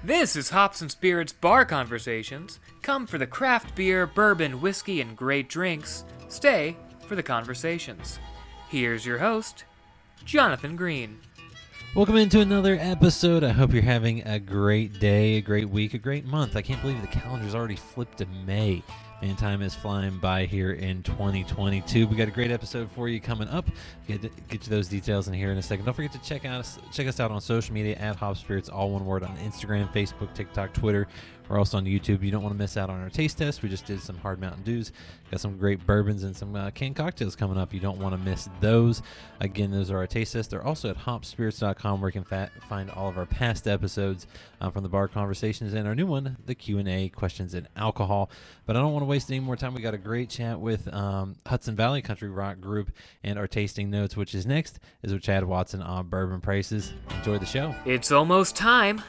This is Hops and Spirits Bar Conversations. Come for the craft beer, bourbon, whiskey, and great drinks. Stay for the conversations. Here's your host, Jonathan Green. Welcome into another episode. I hope you're having a great day, a great week, a great month. I can't believe the calendar's already flipped to May. Man, time is flying by here in 2022. We got a great episode for you coming up. Get you those details in here in a second. Don't forget to check us out on social media at Hop Spirits, all one word, on Instagram, Facebook, TikTok, Twitter. We're also on YouTube. You don't want to miss out on our taste test. We just did some Hard Mountain Dews. Got some great bourbons and some canned cocktails coming up. You don't want to miss those. Again, those are our taste tests. They're also at hopspirits.com, where you can find all of our past episodes from the bar conversations and our new one, the Q&A, questions and alcohol. But I don't want to waste any more time. We got a great chat with Hudson Valley Country Rock Group and our tasting notes, which is next, is with Chad Watson on bourbon prices. Enjoy the show. It's almost time.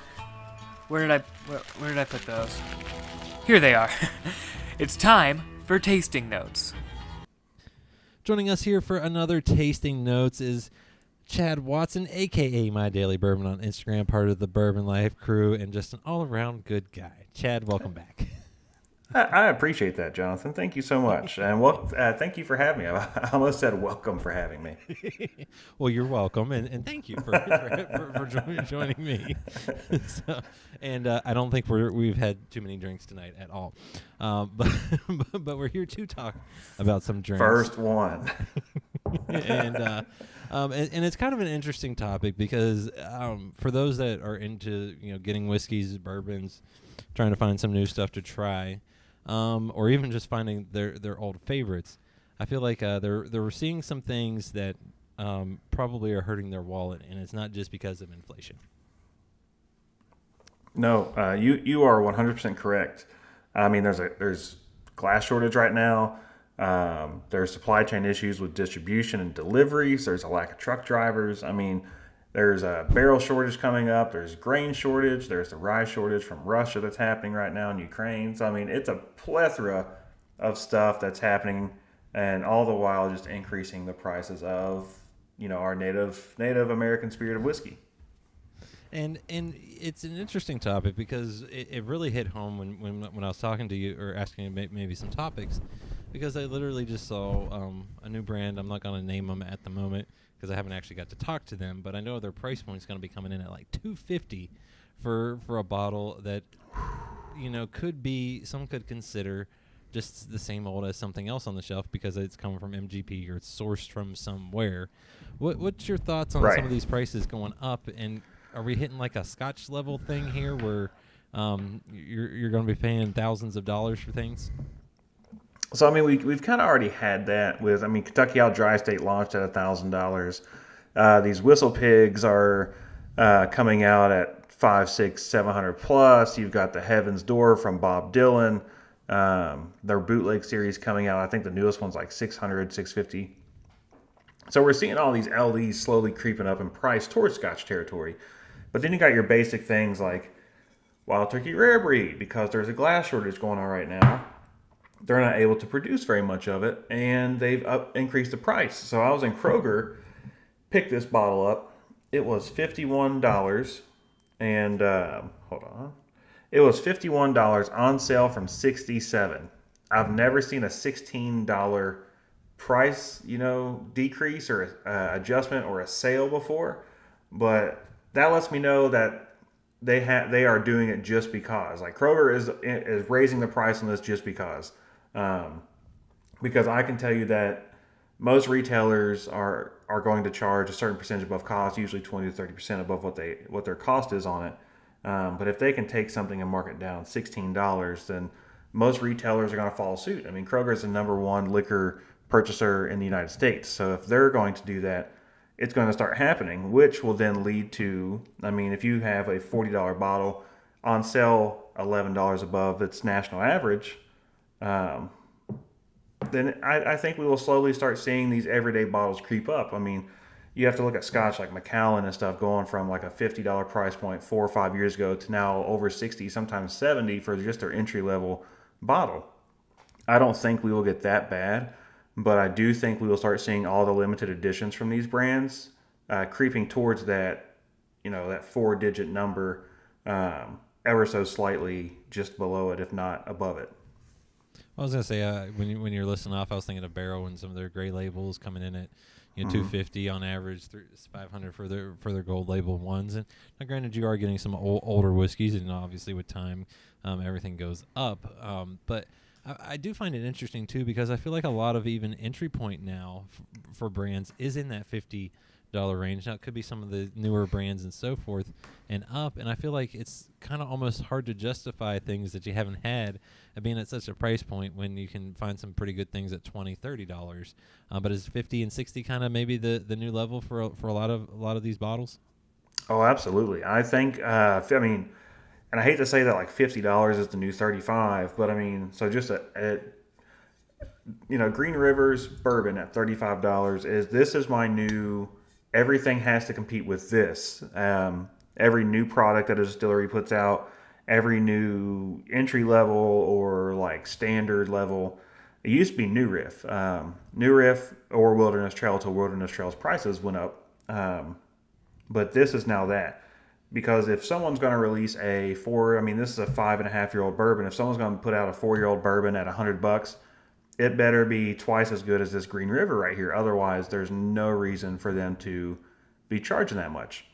Where did I put those? Here they are. It's time for tasting notes. Joining us here for another tasting notes is Chad Watson, a.k.a. My Daily Bourbon on Instagram, part of the Bourbon Life crew, and just an all-around good guy. Chad, welcome back. I appreciate that, Jonathan. Thank you so much. And thank you for having me. I almost said welcome for having me. Well, you're welcome, and thank you for joining me. I don't think we've had too many drinks tonight at all. But we're here to talk about some drinks. First one. and it's kind of an interesting topic because for those that are into getting whiskeys, bourbons, trying to find some new stuff to try, or even just finding their old favorites, I feel like they're seeing some things that probably are hurting their wallet, and it's not just because of inflation. No, you are 100% correct. I mean, there's glass shortage right now. There's supply chain issues with distribution and deliveries. There's a lack of truck drivers. I mean, there's a barrel shortage coming up. There's grain shortage. There's the rye shortage from Russia that's happening right now in Ukraine. So, I mean, it's a plethora of stuff that's happening, and all the while just increasing the prices of, our native American spirit of whiskey. And it's an interesting topic because it really hit home when I was talking to you or asking maybe some topics, because I literally just saw a new brand. I'm not going to name them at the moment because I haven't actually got to talk to them, but I know their price point is going to be coming in at like $250 for a bottle that some could consider just the same old as something else on the shelf because it's coming from MGP or it's sourced from somewhere. What's your thoughts on some of these prices going up, and are we hitting like a Scotch level thing here where you're going to be paying thousands of dollars for things? So, I mean, we've kind of already had that with, Kentucky Out Dry State launched at $1,000. These Whistle Pigs are coming out at $500, $600, $700 plus. You've got the Heaven's Door from Bob Dylan. Their bootleg series coming out. I think the newest one's like $600, $650. So we're seeing all these LDs slowly creeping up in price towards Scotch territory. But then you got your basic things like Wild Turkey Rare Breed, because there's a glass shortage going on right now. They're not able to produce very much of it, and they've increased the price. So I was in Kroger, picked this bottle up. It was $51, and it was $51 on sale from $67. I've never seen a $16 price, decrease or adjustment or a sale before, but that lets me know that they are doing it just because. Like, Kroger is raising the price on this just because. Because I can tell you that most retailers are going to charge a certain percentage above cost, usually 20 to 30% above what their cost is on it. But if they can take something and mark it down $16, then most retailers are going to follow suit. I mean, Kroger is the number one liquor purchaser in the United States. So if they're going to do that, it's going to start happening, which will then lead to, if you have a $40 bottle on sale, $11 above its national average, then I think we will slowly start seeing these everyday bottles creep up. I mean, you have to look at Scotch like Macallan and stuff going from like a $50 price point 4 or 5 years ago to now over 60, sometimes 70 for just their entry level bottle. I don't think we will get that bad, but I do think we will start seeing all the limited editions from these brands creeping towards that, that 4-digit number, ever so slightly just below it, if not above it. I was gonna say when you're listening off, I was thinking of Barrel and some of their gray labels coming in at $250 on average, $500 for their gold label ones. And now, granted, you are getting some older whiskeys, and obviously with time, everything goes up. But I do find it interesting too, because I feel like a lot of even entry point now for brands is in that $50 range. Now it could be some of the newer brands and so forth and up, and I feel like it's kind of almost hard to justify things that you haven't had being at such a price point when you can find some pretty good things at $20-$30. But is 50 and 60 kind of maybe the new level for a lot of these bottles? Oh, absolutely. I think and I hate to say that like $50 is the new 35, but I mean, so just Green River's bourbon at $35 is my new. Everything has to compete with this. Every new product that a distillery puts out, every new entry level or like standard level. It used to be New Riff. New Riff or Wilderness Trail till Wilderness Trail's prices went up. But this is now that. Because if someone's going to release this is a 5.5-year-old bourbon. If someone's going to put out a 4-year-old bourbon at $100, it better be twice as good as this Green River right here. Otherwise, there's no reason for them to be charging that much.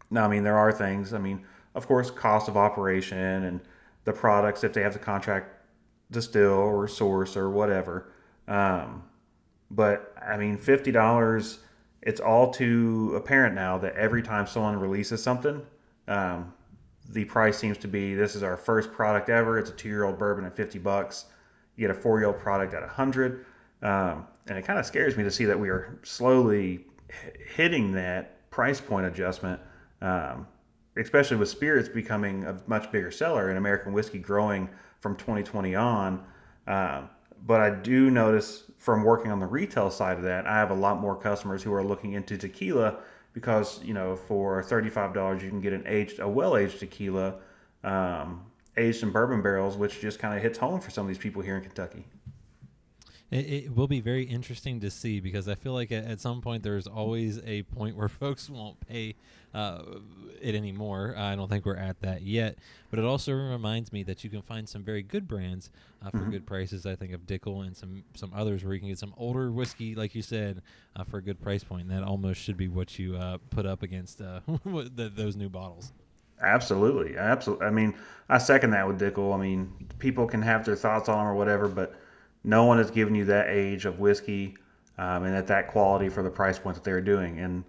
Now, I mean, there are things. I mean, of course, cost of operation and the products, if they have the contract distill or source or whatever. But, I mean, $50, it's all too apparent now that every time someone releases something, the price seems to be, this is our first product ever. It's a 2-year-old bourbon at $50. You get a 4-year-old product at $100, and it kind of scares me to see that we are slowly hitting that price point adjustment, especially with spirits becoming a much bigger seller and American whiskey growing from 2020 on. But I do notice from working on the retail side of that, I have a lot more customers who are looking into tequila because, for $35 you can get a well-aged tequila, aged in bourbon barrels, which just kind of hits home for some of these people here in Kentucky. It will be very interesting to see, because I feel like at some point there's always a point where folks won't pay it anymore. I don't think we're at that yet, but it also reminds me that you can find some very good brands for good prices. I think of Dickel and some others where you can get some older whiskey, like you said, for a good price point. And that almost should be what you put up against those new bottles. Absolutely. I mean, I second that with Dickel. I mean, people can have their thoughts on them or whatever, but no one has given you that age of whiskey and at that quality for the price point that they're doing. And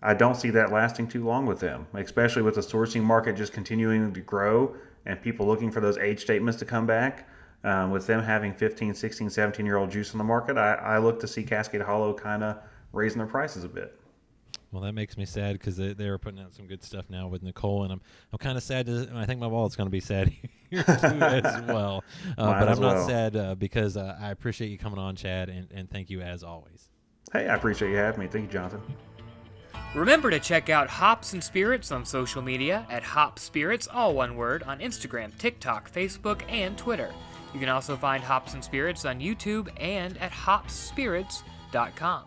I don't see that lasting too long with them, especially with the sourcing market just continuing to grow and people looking for those age statements to come back. With them having 15, 16, 17-year-old juice on the market, I look to see Cascade Hollow kind of raising their prices a bit. Well, that makes me sad because they are putting out some good stuff now with Nicole, and I'm kind of sad. I think my wallet's going to be sad here too as well. But I'm not sad because I appreciate you coming on, Chad, and thank you as always. Hey, I appreciate you having me. Thank you, Jonathan. Remember to check out Hops and Spirits on social media at Hops Spirits, all one word, on Instagram, TikTok, Facebook, and Twitter. You can also find Hops and Spirits on YouTube and at hopsspirits.com.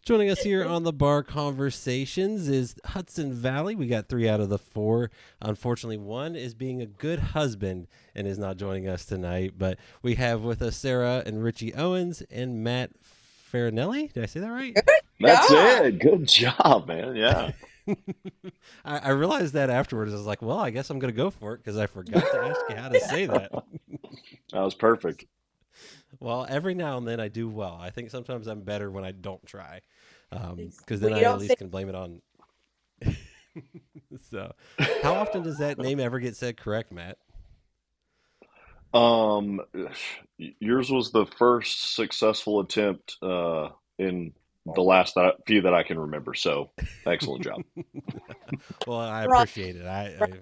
Joining us here on the Bar Conversations is Hudson Valley. We got 3 out of the 4. Unfortunately, one is being a good husband and is not joining us tonight. But we have with us Sarah and Richie Owens and Matt Farinelli. Did I say that right? That's it. Good job, man. Yeah. I realized that afterwards. I was like, well, I guess I'm going to go for it because I forgot to ask you how to say that. That was perfect. Well, every now and then I do well. I think sometimes I'm better when I don't try, because then I at least can blame it on. So, how often does that name ever get said correct, Matt? Yours was the first successful attempt in the last few that I can remember. So, excellent job. Well, I appreciate it.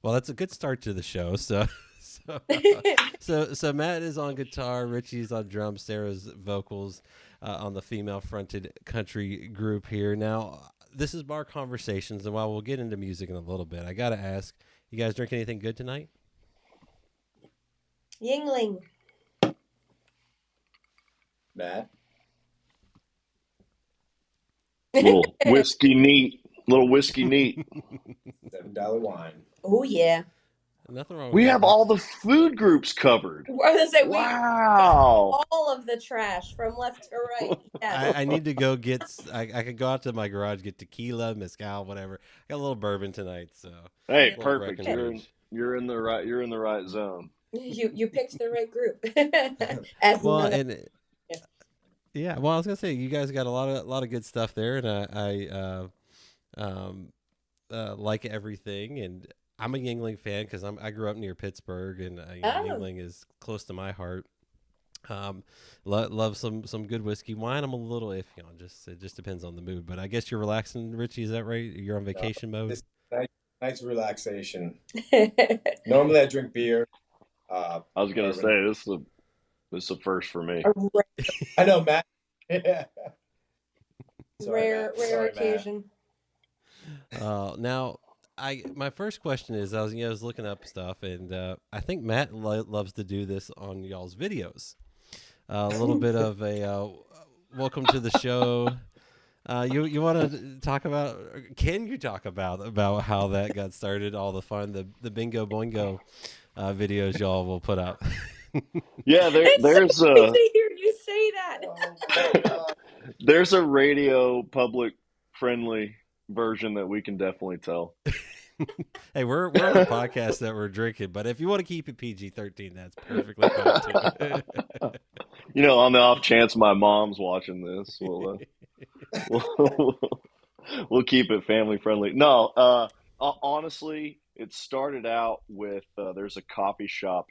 Well, that's a good start to the show. So Matt is on guitar, Richie's on drums, Sarah's vocals on the female-fronted country group here. Now, this is Bar Conversations, and while we'll get into music in a little bit, I got to ask, you guys drink anything good tonight? Yingling. Matt? Little whiskey neat. $7 wine. Oh, yeah. Nothing wrong with We that. have all the food groups covered. I was going to say, Wow. all of the trash from left to right. Yes. I need to go get. I could go out to my garage, get tequila, mezcal, whatever. I got a little bourbon tonight, so. Hey, Little perfect. Breckenridge. You're in the right zone. You picked the right group. As Well, none of- and yeah, well, I was gonna say you guys got a lot of good stuff there, and I like everything, and I'm a Yingling fan because I grew up near Pittsburgh, and Yingling is close to my heart. Love some good whiskey. Wine I'm a little iffy on. It just depends on the mood. But I guess you're relaxing, Richie. Is that right? You're on vacation mode. This night's relaxation. Normally I drink beer. I was gonna say this is a first for me. I know, Matt. Yeah. Rare occasion. Now, my first question is, I was looking up stuff, and I think Matt loves to do this on y'all's videos. A little bit of a welcome to the show. You want to talk about? Can you talk about how that got started? All the fun, the bingo boingo videos y'all will put up. Yeah, there's so a to hear you say that. Oh my God. there's a radio public friendly version that we can definitely tell. Hey, we're on a podcast that we're drinking, but if you want to keep it PG-13, that's perfectly fine too. On the off chance my mom's watching this, we'll keep it family friendly. No, honestly, it started out with there's a coffee shop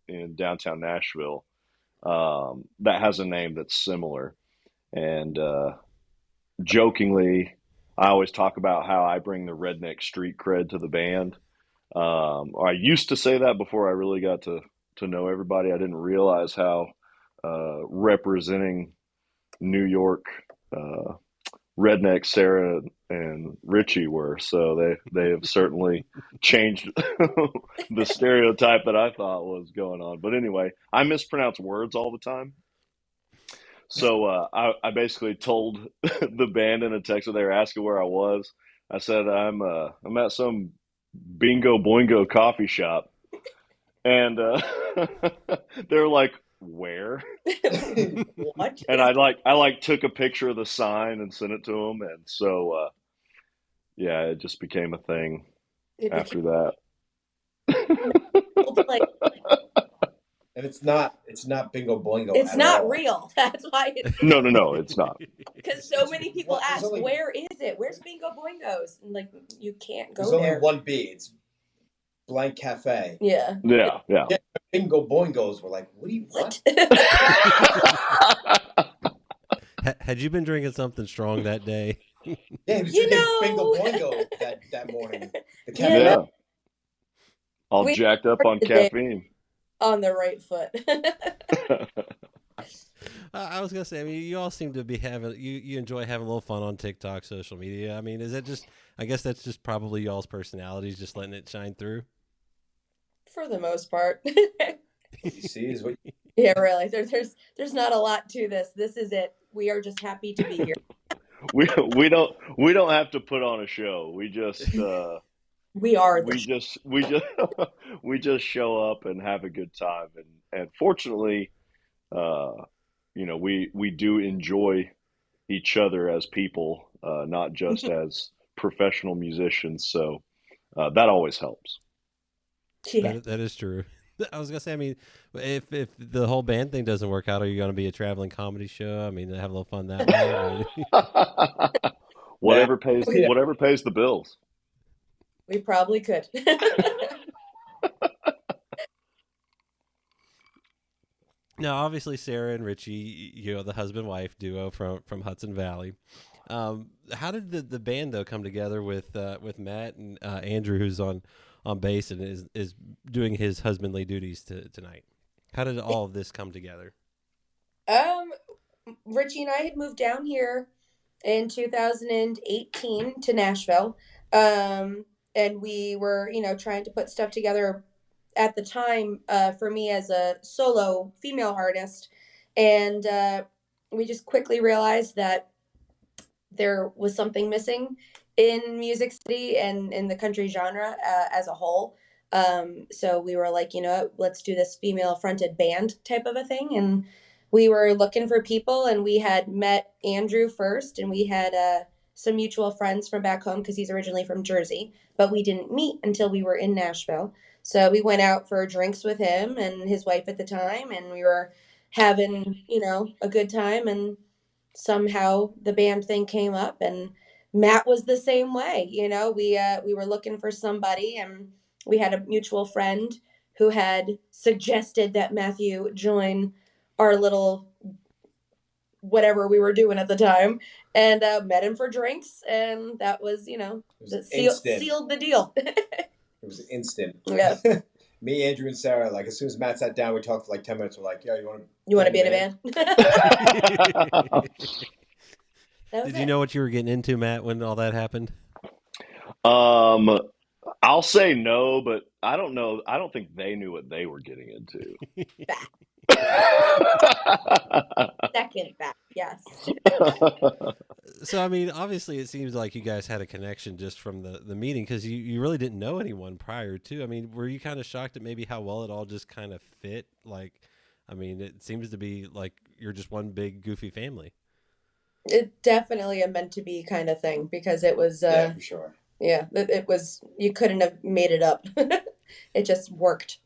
in downtown Nashville that has a name that's similar, and jokingly, I always talk about how I bring the redneck street cred to the band. I used to say that before I really got to know everybody. I didn't realize how representing New York redneck Sarah and Richie were. So they have certainly changed the stereotype that I thought was going on. But anyway, I mispronounce words all the time. So I basically told the band in a text when they were asking where I was. I said I'm at some bingo boingo coffee shop, and they're like, "Where?" What? And I took a picture of the sign and sent it to them, and so yeah, it just became a thing after that. And it's not bingo boingo. It's at not all. real. That's why it's No, it's not. because so many people There's ask, only- where is it? Where's Bingo Boingos? And like, you can't go There's only there. one B. It's Blank Cafe. Yeah. Yeah. Bingo boingos were like, what do you What? Had you been drinking something strong that day? Yeah, he was You drinking know- bingo boingo that morning. The Yeah. cafe. Yeah. All We jacked up on started it. caffeine. On the right foot. I was gonna say, I mean, you all seem to be having you enjoy having a little fun on TikTok, social media. I mean, is that just? I guess that's just probably y'all's personalities, just letting it shine through. For the most part. You see, is what Yeah, really. There's not a lot to this. This is it. We are just happy to be here. we don't have to put on a show. We just We are we just we just show up and have a good time, and fortunately we do enjoy each other as people, not just as professional musicians, so that always helps. Yeah. That is true. I was gonna say, I mean, if the whole band thing doesn't work out, are you gonna be a traveling comedy show? I mean, have a little fun that way. I mean, Whatever pays the bills. We probably could. Now, obviously, Sarah and Richie, the husband-wife duo from Hudson Valley. How did the band though come together with Matt and Andrew, who's on bass and is doing his husbandly duties tonight? How did all of this come together? Richie and I had moved down here in 2018 to Nashville. And we were, trying to put stuff together at the time for me as a solo female artist. And we just quickly realized that there was something missing in Music City and in the country genre as a whole. So we were like, let's do this female fronted band type of a thing. And we were looking for people, and we had met Andrew first, and we had some mutual friends from back home because he's originally from Jersey, but we didn't meet until we were in Nashville. So we went out for drinks with him and his wife at the time, and we were having, a good time. And somehow the band thing came up, and Matt was the same way. We were looking for somebody, and we had a mutual friend who had suggested that Matthew join our little whatever we were doing at the time, and met him for drinks, and that was, sealed the deal. It was instant. Yeah. Me, Andrew, and Sarah, like as soon as Matt sat down, we talked for like 10 minutes. We're like, "Yo, you want to be in a band?" Did you know what you were getting into, Matt, when all that happened? I'll say no, but I don't know. I don't think they knew what they were getting into. Second back, yes. So, I mean, obviously it seems like you guys had a connection just from the meeting, because you really didn't know anyone prior to. I mean, were you kind of shocked at maybe how well it all just kind of fit? Like, I mean, it seems to be like you're just one big goofy family. It definitely a meant to be kind of thing, because it was, yeah, for sure. Yeah, it was, you couldn't have made it up. It just worked.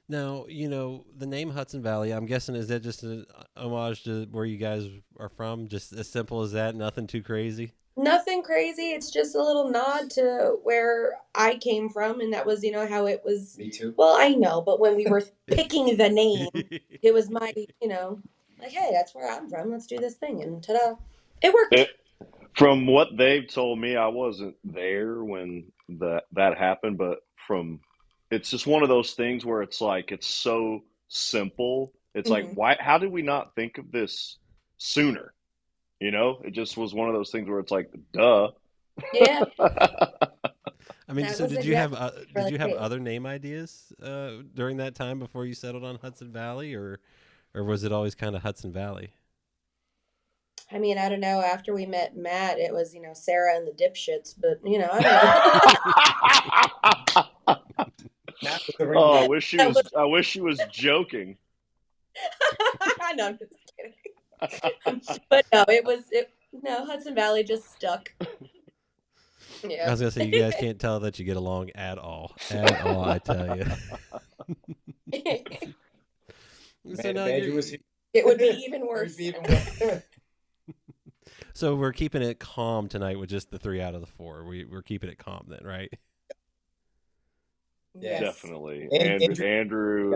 Now, the name Hudson Valley, I'm guessing, is that just an homage to where you guys are from? Just as simple as that? Nothing too crazy? Nothing crazy. It's just a little nod to where I came from, and that was, how it was. Me too. Well, I know, but when we were picking the name, it was my, like, hey, that's where I'm from. Let's do this thing. And ta-da. It worked. From what they've told me, I wasn't there when that happened, but it's just one of those things where it's like, it's so simple. It's like, why? How did we not think of this sooner? It just was one of those things where it's like, duh. Yeah. I mean, so did you have other name ideas during that time before you settled on Hudson Valley, or was it always kind of Hudson Valley? I mean, I don't know. After we met Matt, it was, Sarah and the Dipshits, but, I don't know. Oh, I wish she was joking. No, I'm just kidding. But no, Hudson Valley just stuck. Yeah. I was going to say, you guys can't tell that you get along at all. At all, I tell you. So now it would be even worse. So we're keeping it calm tonight with just the 3 out of the 4. We're keeping it calm then, right? Yes. Definitely. Andrew,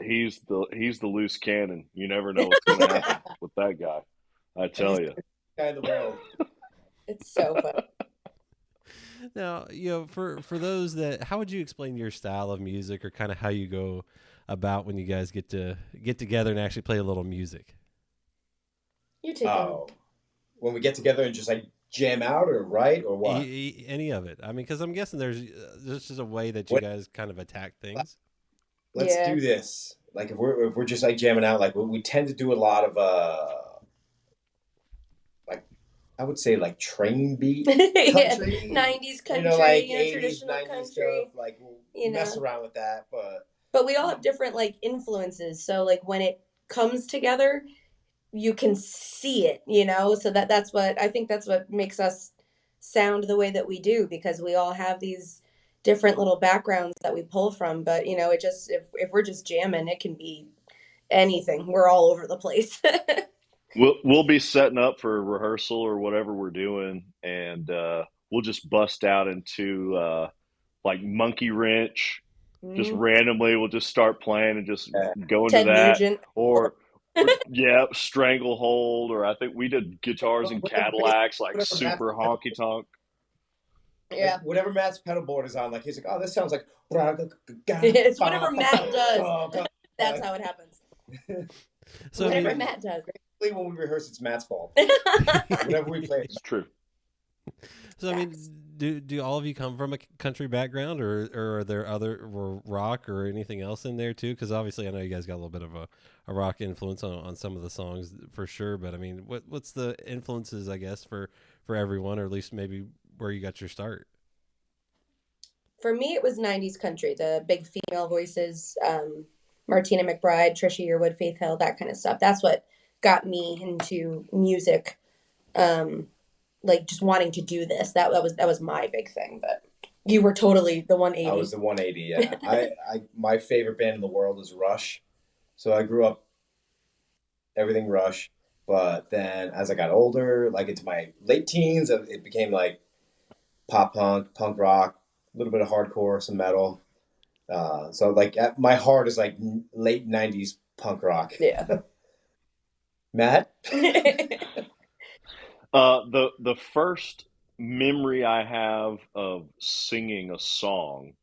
he's the loose cannon. You never know what's going to happen with that guy. I tell you. Guy in the world. It's so fun. Now, for those that, how would you explain your style of music, or kind of how you go about when you guys get together and actually play a little music? You take it. When we get together and just like jam out, or write, or what? Any of it. I mean, because I'm guessing there's just a way that you guys kind of attack things. Let's do this. Like if we're just like jamming out, like we tend to do a lot of like I would say like train beat country, 90s country, like 80s, traditional 90s country stuff. Like we'll mess around with that, but we all have different like influences. So like when it comes together, you can see it, so that's what I think, that's what makes us sound the way that we do, because we all have these different little backgrounds that we pull from. But it just, if we're just jamming, it can be anything. We're all over the place. We'll be setting up for rehearsal or whatever we're doing, and we'll just bust out into like Monkey Wrench. Just randomly, we'll just start playing and just go into Ted that. Nugent. Or Stranglehold, or I think we did guitars and Cadillacs, like super honky tonk. Yeah. Like whatever Matt's pedal board is on, like he's like, oh, this sounds like. It's whatever Matt does. That's how it happens. So whatever Matt does. When we rehearse, it's Matt's fault. Whenever we play, It's true. So I mean, do all of you come from a country background, or are there other rock or anything else in there too? Because obviously, I know you guys got a little bit of a rock influence on some of the songs for sure. But I mean, what's the influences, I guess, for everyone, or at least maybe where you got your start? For me, it was 90s country, the big female voices, Martina McBride, Trisha Yearwood, Faith Hill, that kind of stuff. That's what got me into music, like just wanting to do this. That was my big thing. But you were totally the 180. I was the 180. Yeah, I my favorite band in the world is Rush, so I grew up everything Rush. But then as I got older, like into my late teens, it became like pop punk rock, a little bit of hardcore, some metal. So like my heart is like late 90s punk rock. Yeah. Matt? The first memory I have of singing a song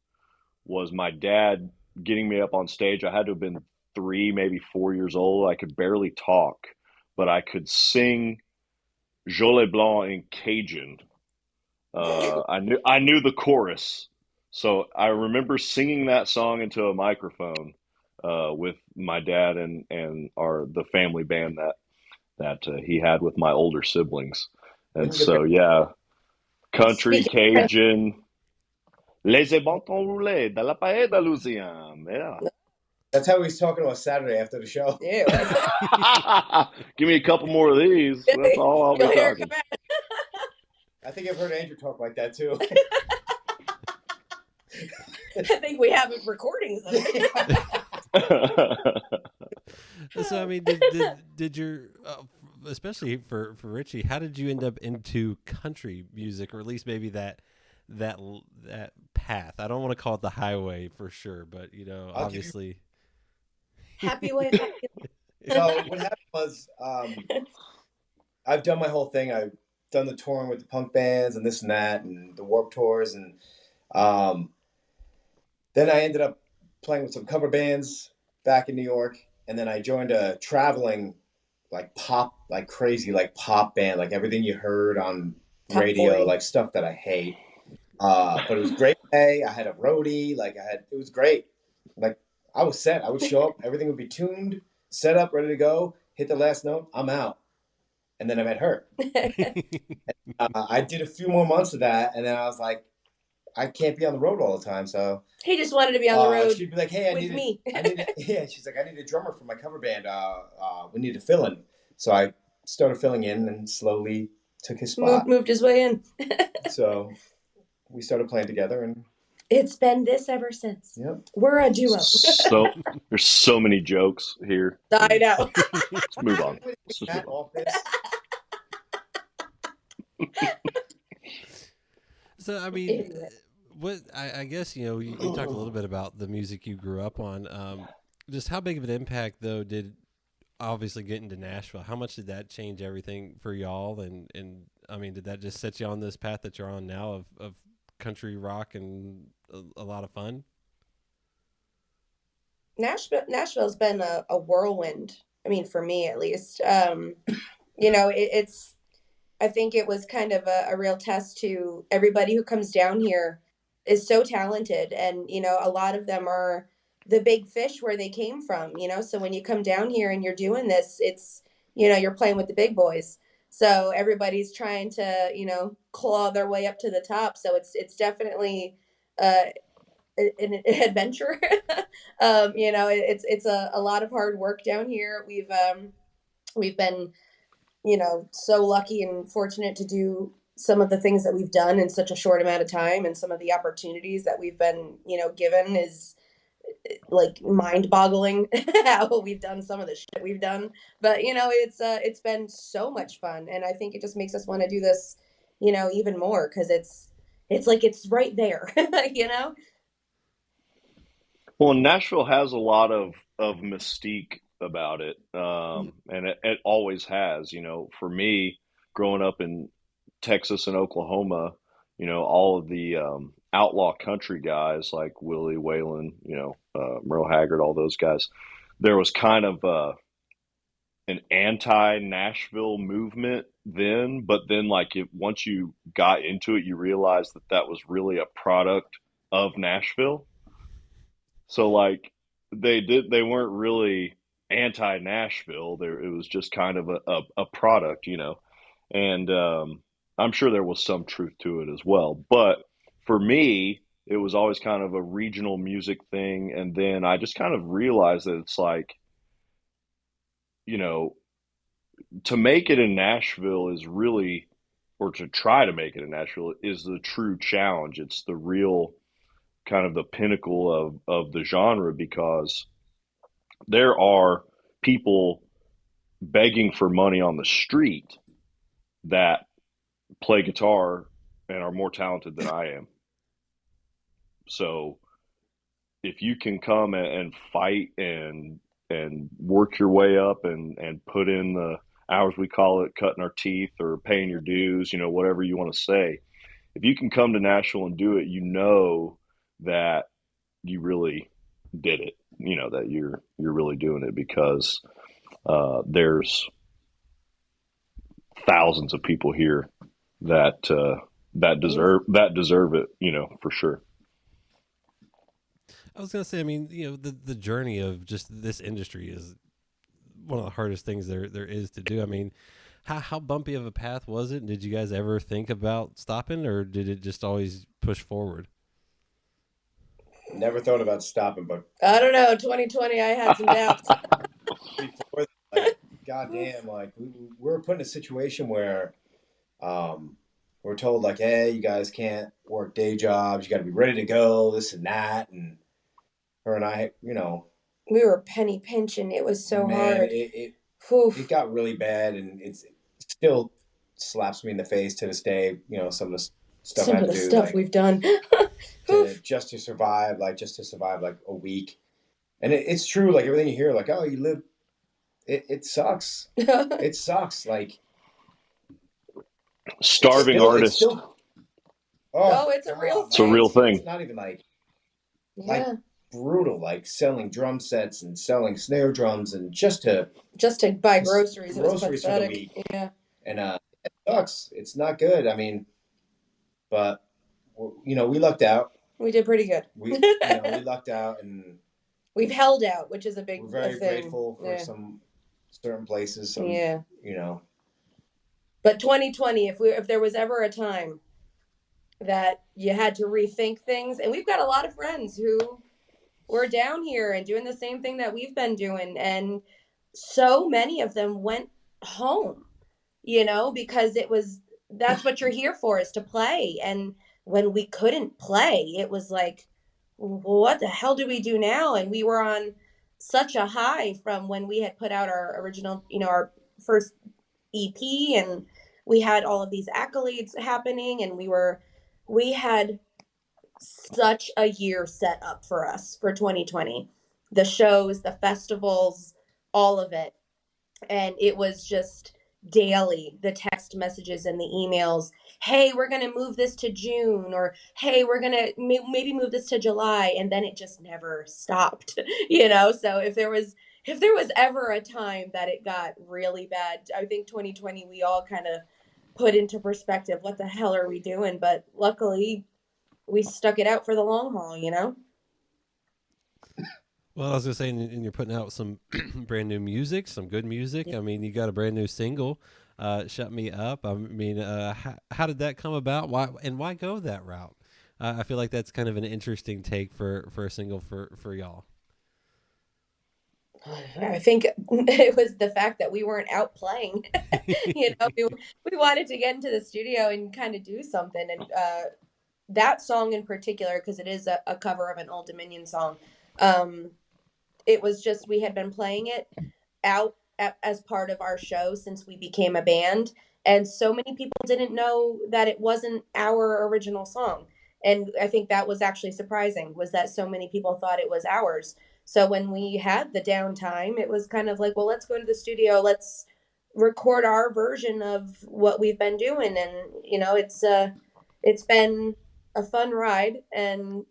was my dad getting me up on stage. I had to have been 3, maybe 4 years old. I could barely talk, but I could sing Jolet Blanc in Cajun. I knew the chorus, so I remember singing that song into a microphone with my dad and the family band that he had with my older siblings. And so yeah, country, Speaking Cajun, les bâtons roulés de la paix de Louisiane. Yeah. That's how he's talking to us Saturday after the show. Ew. Give me a couple more of these. That's all I'll be You'll hear it talking. come out. I think I've heard Andrew talk like that too. I think we have recordings of it. So I mean, did your especially for Richie, how did you end up into country music, or at least maybe that path? I don't want to call it the highway for sure, but obviously. Happy way. So what happened was, I've done my whole thing. I've done the touring with the punk bands and this and that, and the Warped Tours, and then I ended up playing with some cover bands back in New York, and then I joined a traveling like pop, like crazy, like pop band, like everything you heard on Top radio, 40. like stuff that I hate. But it was great. I had a roadie, it was great. Like I was set. I would show up, everything would be tuned, set up, ready to go, hit the last note, I'm out. And then I met her. I did a few more months of that, and then I was like, I can't be on the road all the time, so He just wanted to be on the road. she'd be like, "Hey, with me." she's like, "I need a drummer for my cover band. We need to fill in." So I started filling in, and slowly took his spot. Moved his way in. So we started playing together, and It's been this ever since. Yep. We're a duo. So there's so many jokes here. I know. Let's move on. Matt off this. So I mean, what I guess you talked a little bit about the music you grew up on. Just how big of an impact though did obviously getting to Nashville? How much did that change everything for y'all? And I mean, did that just set you on this path that you're on now of country rock and a lot of fun? Nashville's been a whirlwind. I mean, for me at least. It's. I think it was kind of a real test to everybody who comes down here is so talented, and a lot of them are the big fish where they came from. So when you come down here and you're doing this, it's you're playing with the big boys. So everybody's trying to claw their way up to the top. So it's definitely an adventure. It's a lot of hard work down here. We've been so lucky and fortunate to do some of the things that we've done in such a short amount of time, and some of the opportunities that we've been given is like mind-boggling how we've done some of the shit we've done. But it's been so much fun, and I think it just makes us want to do this even more, because it's like it's right there. Well, Nashville has a lot of mystique about it, and it always has. For me, growing up in Texas and Oklahoma, all of the outlaw country guys like Willie Whalen, Merle Haggard, all those guys, there was kind of an anti-Nashville movement then, but then like once you got into it, you realized that that was really a product of Nashville. So like they weren't really anti-Nashville. There it was just kind of a product, you know. And I'm sure there was some truth to it as well. But for me, it was always kind of a regional music thing. And then I just kind of realized that it's like, you know, to make it in Nashville is really, or to try to make it in Nashville is the true challenge. It's the real kind of the pinnacle of the genre because there are people begging for money on the street that play guitar and are more talented than I am. So if you can come and fight and work your way up and put in the hours, we call it cutting our teeth or paying your dues, you know, whatever you want to say. If you can come to Nashville and do it, you know that you really did it. You know that you're really doing it because there's thousands of people here that that deserve it. You know, for sure. I was gonna say, I mean, you know, the journey of just this industry is one of the hardest things there is to do. I mean, how bumpy of a path was it? Did you guys ever think about stopping, or did it just always push forward? Never thought about stopping, but I don't know. 2020, I had some doubts. before, like, goddamn, like we were put in a situation where we're told like, hey, you guys can't work day jobs. You got to be ready to go, this and that. And her and I, you know, We were penny pinching. It was so man, hard. it got really bad, and it still slaps me in the face to this day. You know, some of the stuff I Some had of to the do, stuff like we've done. just to survive, like a week. And it's true, like everything you hear, like, oh, you live. It sucks. It sucks. Like Starving it's artist. still. Oh, it's a real It's a real thing. It's not even like Yeah. brutal, like selling drum sets and selling snare drums and just to buy groceries. It was groceries for the pathetic. week. Yeah. And it sucks. It's not good. I mean, but you know, we lucked out. We did pretty good. We lucked out, and We've held out, which is a big we're very thing. grateful for some certain places. Some, Yeah. you know. But 2020, if there was ever a time that you had to rethink things, and we've got a lot of friends who were down here and doing the same thing that we've been doing, and so many of them went home, you know, because that's what you're here for, is to play. And when we couldn't play, it was like, what the hell do we do now? And we were on such a high from when we had put out our original, you know, our first EP, and we had all of these accolades happening, and we had such a year set up for us for 2020. The shows, the festivals, all of it. And it was just daily, the text messages and the emails. Hey, we're going to move this to June, or hey, we're going to maybe move this to July. And then it just never stopped, you know? So if there was ever a time that it got really bad, I think 2020, we all kind of put into perspective, what the hell are we doing? But luckily, we stuck it out for the long haul, you know? Well, I was gonna say, and you're putting out some brand new music, some good music. I mean, you got a brand new single, "Shut Me Up." I mean, how did that come about? Why go that route? I feel like that's kind of an interesting take for a single for y'all. I think it was the fact that we weren't out playing. You know, we wanted to get into the studio and kind of do something. And that song in particular, because it is a cover of an Old Dominion song, it was just, we had been playing it out as part of our show since we became a band. And so many people didn't know that it wasn't our original song. And I think that was actually surprising, was that so many people thought it was ours. So when we had the downtime, it was kind of like, well, let's go to the studio. Let's record our version of what we've been doing. And, you know, it's been a fun ride. And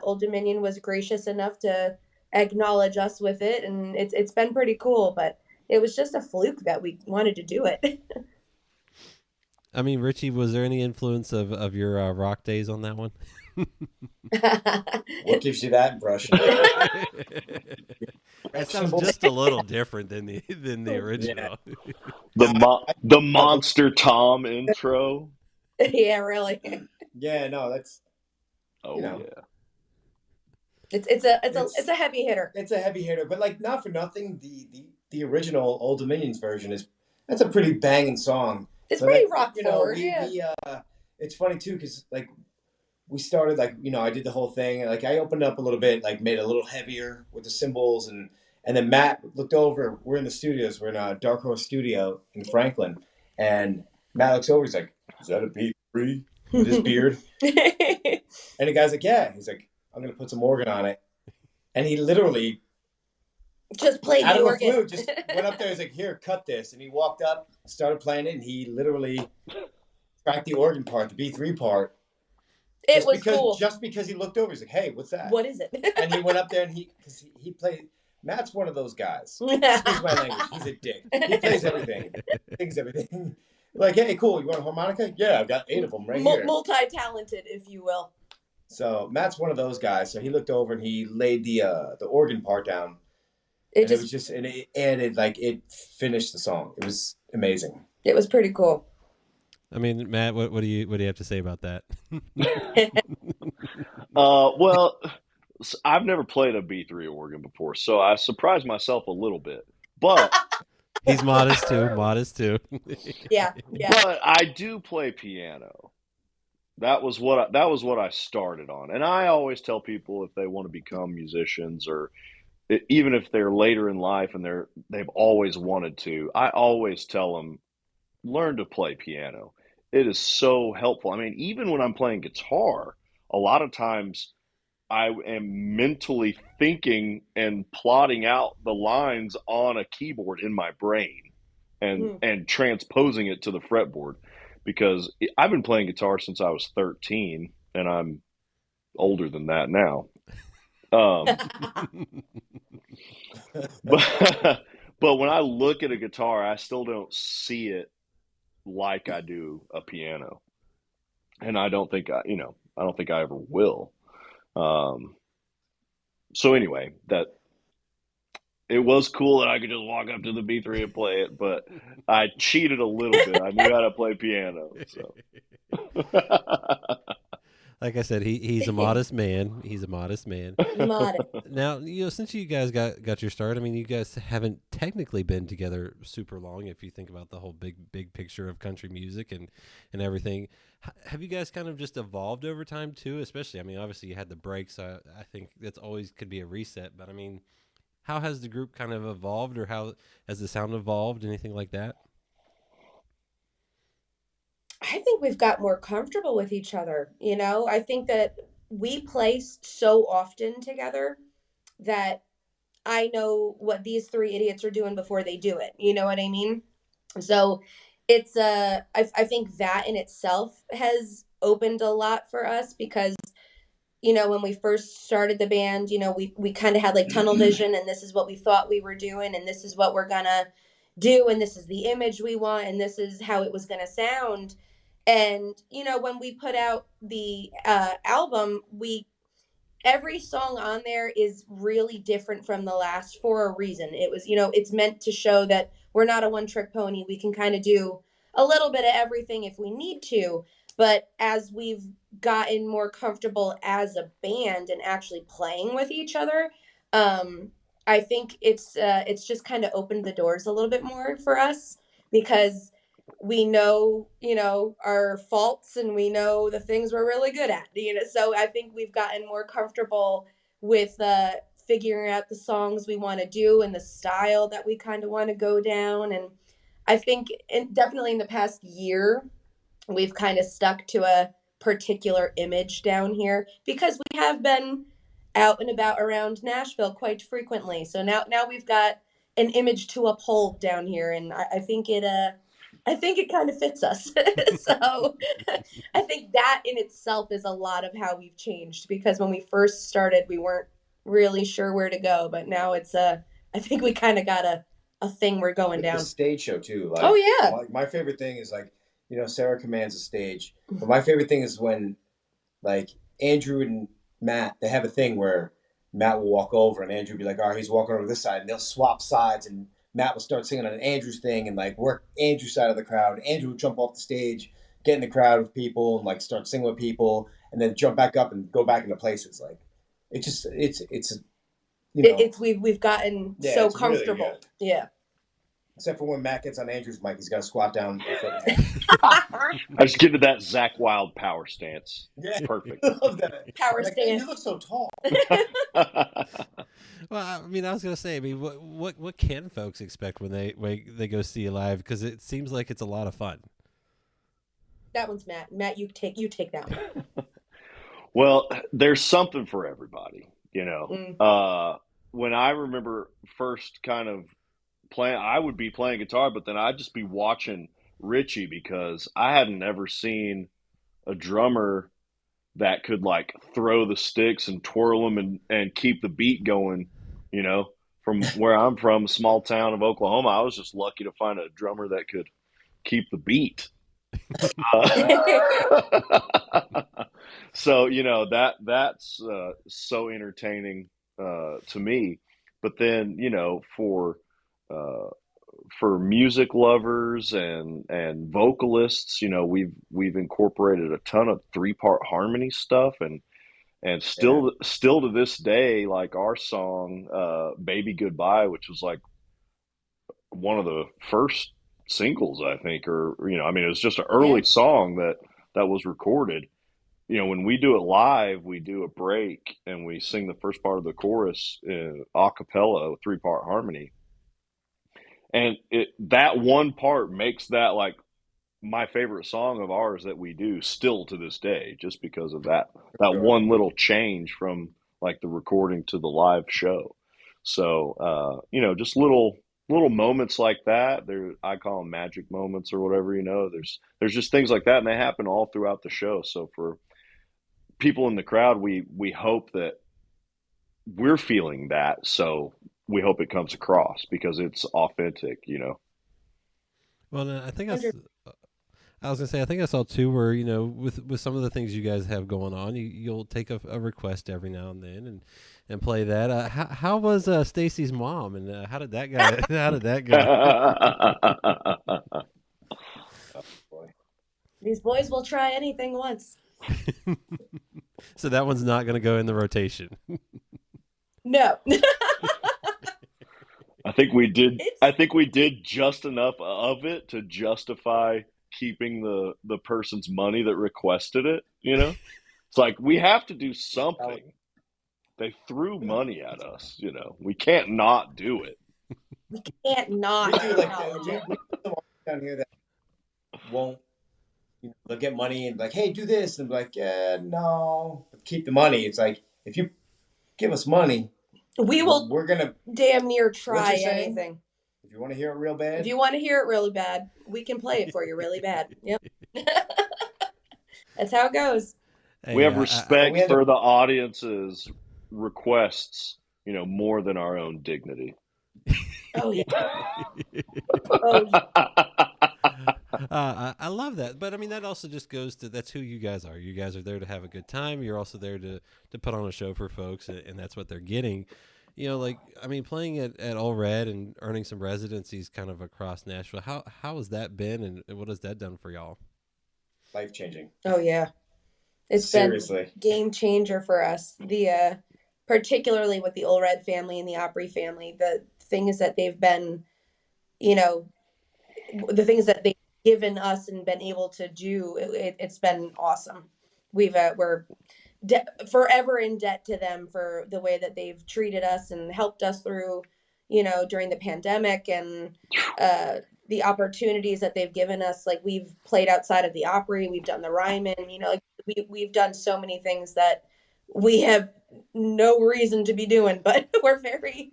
Old Dominion was gracious enough to acknowledge us with it. And it's been pretty cool. But it was just a fluke that we wanted to do it. I mean, Richie, was there any influence of your rock days on that one? What gives you that impression? That sounds just a little different than the original. The Monster Tom intro. Yeah, really. Yeah, no, that's Oh you know. yeah. It's a heavy hitter. It's a heavy hitter, but like not for nothing, the original Old Dominions version that's a pretty banging song. It's So pretty that, rock forward. It's funny too because like we started like I did the whole thing and like I opened up a little bit, like made it a little heavier with the cymbals and then Matt looked over. We're in the studios. We're in a Dark Horse studio in Franklin, and Matt looks over. He's like, "Is that a B3?" With his beard, and the guy's like, "Yeah." He's like, "I'm gonna put some organ on it," and he literally just played out the of organ. a flute, just went up there. He's like, "Here, cut this," and he walked up, started playing it, and he literally cracked the organ part, the B3 part. It was cool. Just because he looked over, he's like, "Hey, what's that?" What is it? And he went up there and he played. Matt's one of those guys. Excuse my language. He's a dick. He plays everything. Sings everything. Like, hey, cool. You want a harmonica? Yeah, I've got 8 of them right here. Multi-talented, if you will. So Matt's one of those guys. So he looked over and he laid the organ part down. It added, like, it finished the song. It was amazing. It was pretty cool. I mean, Matt, what do you have to say about that? Well, I've never played a B3 organ before, so I surprised myself a little bit. But he's modest too. Yeah. But I do play piano. That was what I started on, and I always tell people if they want to become musicians, or even if they're later in life and they've always wanted to, I always tell them, learn to play piano. It is so helpful. I mean, even when I'm playing guitar, a lot of times I am mentally thinking and plotting out the lines on a keyboard in my brain and transposing it to the fretboard, because I've been playing guitar since I was 13 and I'm older than that now. But when I look at a guitar, I still don't see it like I do a piano. And I don't think I ever will. So anyway, that it was cool that I could just walk up to the B3 and play it, but I cheated a little bit. I knew how to play piano. So, like I said, he's a modest man. He's a modest man. Modest. Now, since you guys got your start, I mean, you guys haven't technically been together super long. If you think about the whole big picture of country music and everything, have you guys kind of just evolved over time too? Especially, I mean, obviously you had the breaks. So I think that's always could be a reset. But I mean, how has the group kind of evolved, or how has the sound evolved? Anything like that? I think we've got more comfortable with each other. I think that we play so often together that I know what these 3 idiots are doing before they do it. You know what I mean? So it's I think that in itself has opened a lot for us, because when we first started the band, we kind of had like tunnel vision, and this is what we thought we were doing, and this is what we're gonna do, and this is the image we want, and this is how it was gonna sound. And when we put out the album, every song on there is really different from the last for a reason. It was, it's meant to show that we're not a one-trick pony. We can kind of do a little bit of everything if we need to. But as we've gotten more comfortable as a band and actually playing with each other, I think it's just kind of opened the doors a little bit more for us, because we know, our faults, and we know the things we're really good at, so I think we've gotten more comfortable with figuring out the songs we want to do and the style that we kind of want to go down. And I think definitely in the past year, we've kind of stuck to a particular image down here, because we have been out and about around Nashville quite frequently. So now we've got an image to uphold down here, and I think it kind of fits us. So I think that in itself is a lot of how we've changed, because when we first started, we weren't really sure where to go, but now it's I think we kind of got a thing we're going With down. the stage show too. Like, oh yeah. Like my favorite thing is like, Sarah commands the stage, but my favorite thing is when like Andrew and Matt, they have a thing where Matt will walk over and Andrew will be like, all right, he's walking over this side, and they'll swap sides, and Matt will start singing on Andrew's thing and like work Andrew's side of the crowd. Andrew will jump off the stage, get in the crowd with people and like start singing with people, and then jump back up and go back into places. Like we've gotten so comfortable. Really yeah. Except for when Matt gets on Andrew's mic, he's got to squat down. I just give it that Zach Wilde power stance. Yeah. Perfect. Power like, stance. Man, you look so tall. Well, I mean, I was gonna say, I mean, what can folks expect when they go see you live? Because it seems like it's a lot of fun. That one's Matt. Matt, you take that one. Well, there's something for everybody, When I remember first kind of playing, I would be playing guitar, but then I'd just be watching Richie because I hadn't ever seen a drummer that could like throw the sticks and twirl them and keep the beat going, from where I'm from, small town of Oklahoma. I was just lucky to find a drummer that could keep the beat. So, that's so entertaining to me. But then, for music lovers and vocalists, we've incorporated a ton of 3-part harmony stuff, and still to this day, like our song "Baby Goodbye," which was like one of the first singles, I think, or it was just an early song that was recorded. When we do it live, we do a break and we sing the first part of the chorus a cappella, 3-part harmony. And that one part makes that like my favorite song of ours that we do still to this day, just because of that one little change from like the recording to the live show. So, just little moments like that. I call them magic moments or whatever, there's just things like that, and they happen all throughout the show. So for people in the crowd, we hope that we're feeling that. So we hope it comes across because it's authentic, Well, I think I was gonna say, I think I saw too where with some of the things you guys have going on, you'll take a request every now and then and play that. How was Stacy's mom, and how did that go? How did that go? These boys will try anything once. So that one's not going to go in the rotation. No. I think we did just enough of it to justify keeping the person's money that requested it, It's like we have to do something. They threw money at us, We can't not do it. We can't not acknowledge it. Down here that won't they'll get money and be like, hey, do this, and be like, yeah, no, but keep the money. It's like if you give us money, we're gonna damn near try anything. If you want to hear it real bad. If you want to hear it really bad, we can play it for you really bad. Yep. That's how it goes. Hey, we have respect for the audience's requests, more than our own dignity. Oh yeah. I love that, but I mean that also just goes to that's who you guys are. You guys are there to have a good time. You're also there to put on a show for folks, and that's what they're getting. Playing at Ole Red and earning some residencies kind of across Nashville. How has that been, and what has that done for y'all? Life-changing. Oh yeah, it's seriously been game changer for us. The particularly with the Ole Red family and the Opry family, the things that they've been, the things that they've given us and been able to do, it's been awesome. We're forever in debt to them for the way that they've treated us and helped us through, during the pandemic and the opportunities that they've given us. Like we've played outside of the Opry, we've done the Ryman, we've done so many things that we have no reason to be doing, but we're very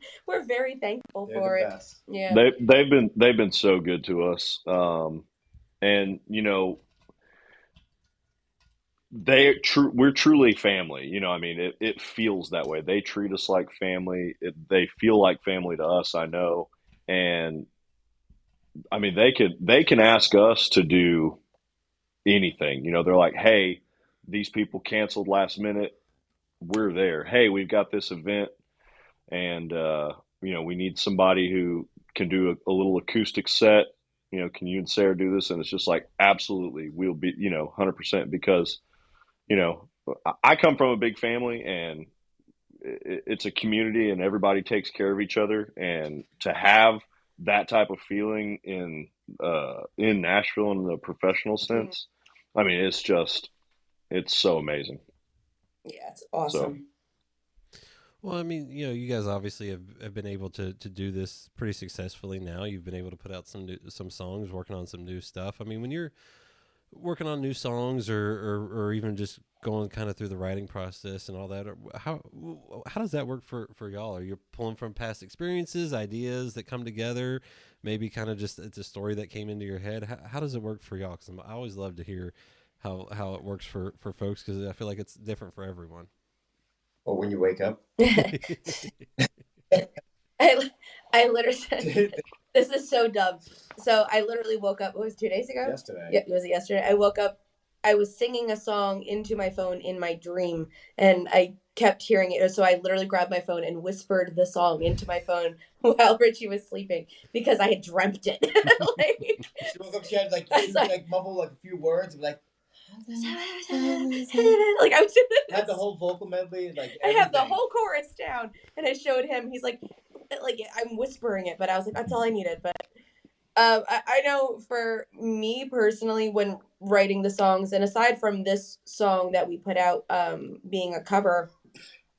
thankful for it. Best. Yeah, they've been so good to us, and we're truly family. It feels that way. They treat us like family. They feel like family to us, I know. And I mean, they can ask us to do anything. You know, they're like, hey, these people canceled last minute. We're there. Hey, we've got this event, and you know, we need somebody who can do a little acoustic set. You know, can you and Sarah do this? And it's just like, absolutely, we'll be, you know, 100%, because, you know, I come from a big family, and it's a community, and everybody takes care of each other. And to have that type of feeling in Nashville in the professional sense, I mean, it's so amazing. Yeah, it's So awesome. Well, I mean, you know, you guys obviously have been able to do this pretty successfully now. You've been able to put out some songs, working on some new stuff. I mean, when you're working on new songs, or even just going kind of through the writing process and all that, how does that work for y'all? Are you pulling from past experiences, ideas that come together, maybe kind of just it's a story that came into your head? How does it work for y'all? Because I always love to hear how it works for folks, because I feel like it's different for everyone. Or when you wake up. I literally this is so dumb. So I literally woke up. It was 2 days ago. Yesterday. Yeah, was it yesterday? I woke up. I was singing a song into my phone in my dream, and I kept hearing it. So I literally grabbed my phone and whispered the song into my phone while Richie was sleeping, because I had dreamt it. Like, She woke up. She had like mumble like a few words, and like I was had the whole vocal medley, like I have the everything. whole chorus down, and I showed him. He's like I'm whispering it, but I was like, that's all I needed. But I know for me personally, when writing the songs, and aside from this song that we put out being a cover,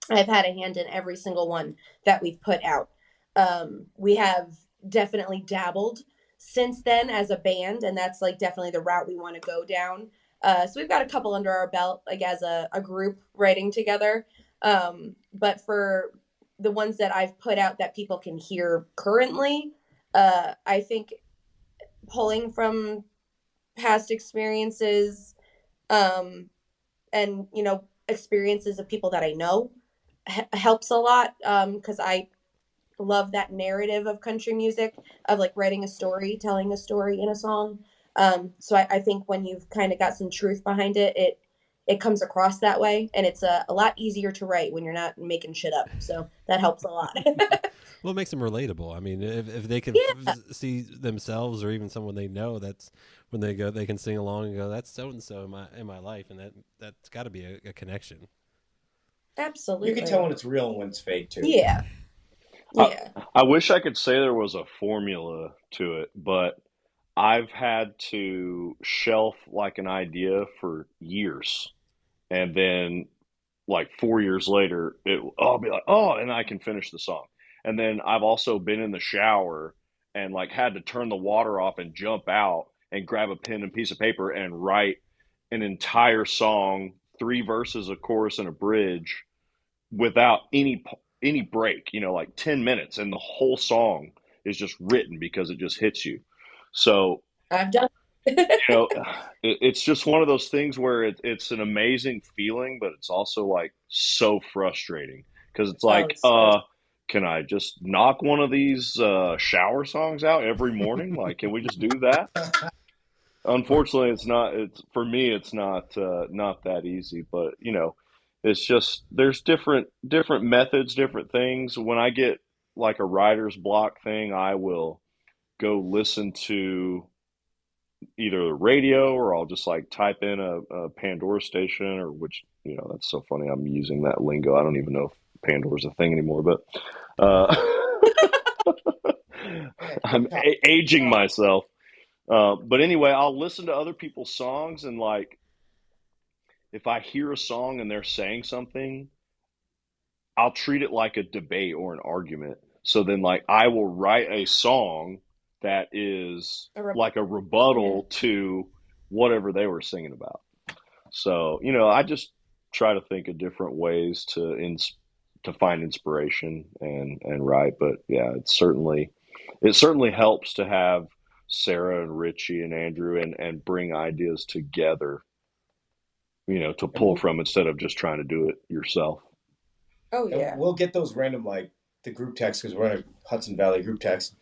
I've had a hand in every single one that we've put out. We have definitely dabbled since then as a band, and that's like definitely the route we want to go down. So we've got a couple under our belt, like as a group writing together. But for the ones that I've put out that people can hear currently, I think pulling from past experiences, and experiences of people that I know helps a lot, because I love that narrative of country music, of like writing a story, telling a story in a song. So I think when you've kind of got some truth behind it, it comes across that way, and it's a lot easier to write when you're not making shit up. So that helps a lot. Well, it makes them relatable. I mean, if they can see themselves, or even someone they know, that's when they go, they can sing along and go, "That's so and so in my life," and that's got to be a connection. Absolutely. You can tell when it's real and when it's fake too. Yeah. Yeah. I wish I could say there was a formula to it, but I've had to shelf like an idea for years, and then like 4 years later, I'll be like, oh, and I can finish the song. And then I've also been in the shower and like had to turn the water off and jump out and grab a pen and piece of paper and write an entire song, three verses, a chorus, and a bridge without any break. You know, like 10 minutes, and the whole song is just written because it just hits you. So I've done. you know, it's just one of those things where it's an amazing feeling, but it's also like so frustrating, because it's like, can I just knock one of these shower songs out every morning? Like, can we just do that? Unfortunately, it's not. It's for me, it's not that easy. But you know, it's just there's different methods, different things. When I get like a writer's block thing, I will go listen to either the radio, or I'll just like type in a Pandora station, or which, you know, that's so funny. I'm using that lingo. I don't even know if Pandora's a thing anymore, but I'm aging myself. But anyway, I'll listen to other people's songs, and like if I hear a song and they're saying something, I'll treat it like a debate or an argument. So then like I will write a song that is like a rebuttal to whatever they were singing about. So, you know, I just try to think of different ways to find inspiration and write. But yeah, it certainly helps to have Sarah and Richie and Andrew and bring ideas together, you know, to pull from, instead of just trying to do it yourself. Oh yeah. And we'll get those random like the group text, because we're in a Hudson Valley group text,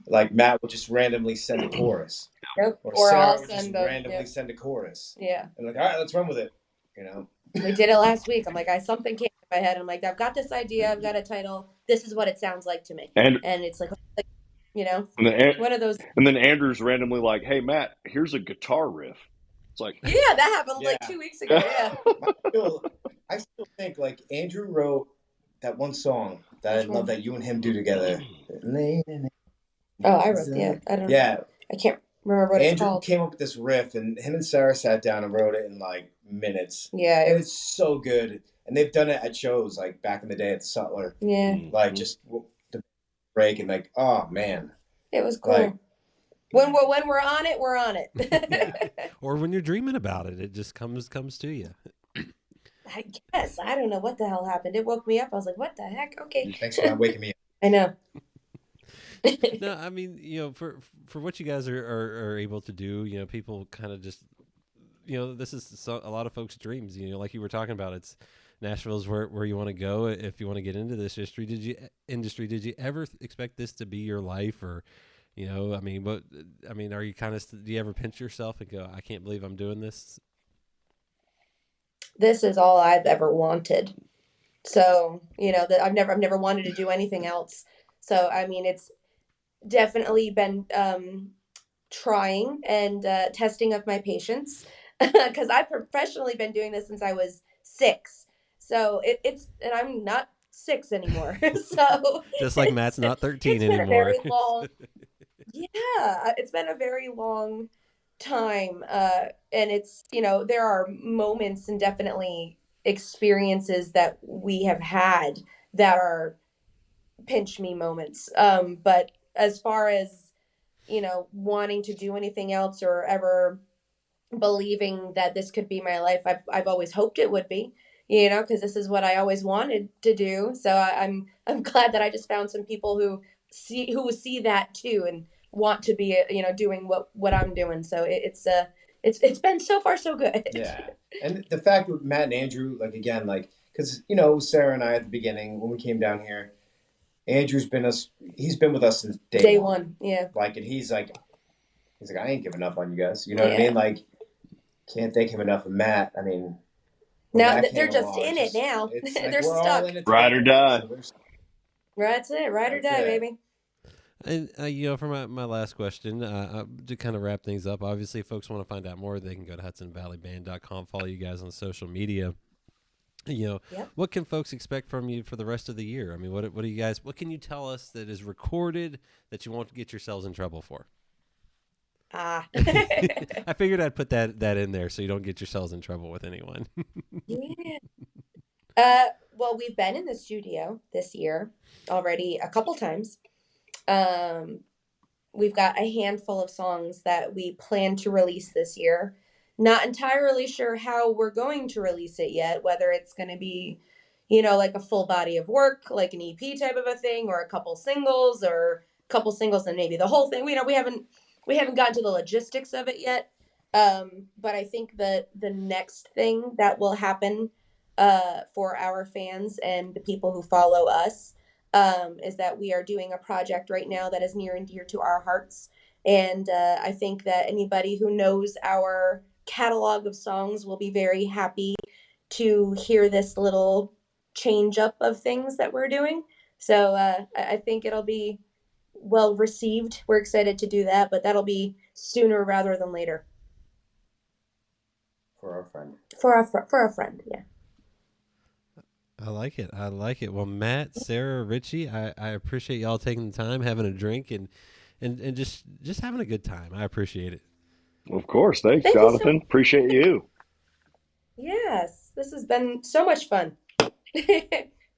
like Matt will just randomly send a chorus. Yep. Or Or Sarah I'll would just send randomly send a chorus. Yeah. And like, all right, let's run with it. We did it last week. I'm like, something came to my head. I'm like, I've got this idea. I've got a title. This is what it sounds like to me. And it's like one of those. And then Andrew's randomly like, "Hey Matt, here's a guitar riff." It's like, yeah, that happened like 2 weeks ago. Yeah. I still think like Andrew wrote that one song that I love that you and him do together. Oh, I wrote. Yeah, I don't. Yeah, I can't remember what it's called. Andrew came up with this riff, and him and Sarah sat down and wrote it in like minutes. Yeah, it was so good. And they've done it at shows like back in the day at the Sutler. Yeah, like just the break and like, oh man, it was cool. Like, when we're on it, we're on it. Yeah. Or when you're dreaming about it, it just comes to you. I guess. I don't know what the hell happened. It woke me up. I was like, what the heck? Okay. Thanks for not waking me up. I know. No, I mean, for what you guys are able to do, people kind of just, this is a lot of folks' dreams, like you were talking about. It's Nashville's where you want to go if you want to get into this industry. Did you ever expect this to be your life, or, are you do you ever pinch yourself and go, I can't believe I'm doing this? This is all I've ever wanted. So, that I've never wanted to do anything else. So, it's definitely been trying and testing of my patience, because I've professionally been doing this since I was 6. So and I'm not 6 anymore. So just like Matt's not 13 anymore. Been a very long, yeah, it's been a very long time. And it's, there are moments and definitely experiences that we have had that are pinch me moments. But as far as, wanting to do anything else or ever believing that this could be my life, I've always hoped it would be, because this is what I always wanted to do. So I'm glad that I just found some people who see that too and want to be, doing what I'm doing. So it's been so far so good. Yeah. And the fact with Matt and Andrew, like, again, like, because, Sarah and I at the beginning, when we came down here, Andrew's been with us since day one. Yeah. Like, and he's like, I ain't giving up on you guys. You know what I mean? Like, can't thank him enough of Matt. I mean, now they're just in it now. They're stuck. Ride or die. That's it. Ride or die, baby. And, for my last question, to kind of wrap things up, obviously, if folks want to find out more, they can go to HudsonValleyBand.com, follow you guys on social media. What can folks expect from you for the rest of the year? I mean, what can you tell us that is recorded that you won't get yourselves in trouble for? I figured I'd put that in there so you don't get yourselves in trouble with anyone. Yeah. Well, we've been in the studio this year already a couple times. We've got a handful of songs that we plan to release this year. Not entirely sure how we're going to release it yet, whether it's going to be, like a full body of work, like an EP type of a thing, or a couple singles and maybe the whole thing. We haven't gotten to the logistics of it yet. But I think that the next thing that will happen for our fans and the people who follow us is that we are doing a project right now that is near and dear to our hearts. And I think that anybody who knows our catalog of songs will be very happy to hear this little change up of things that we're doing. So I think it'll be well received. We're excited to do that, but that'll be sooner rather than later. For our friend. For a friend, yeah. I like it. Well, Matt, Sarah, Richie, I appreciate y'all taking the time, having a drink, and just having a good time. I appreciate it. Of course. Thanks, Jonathan. Appreciate you. Yes, this has been so much fun.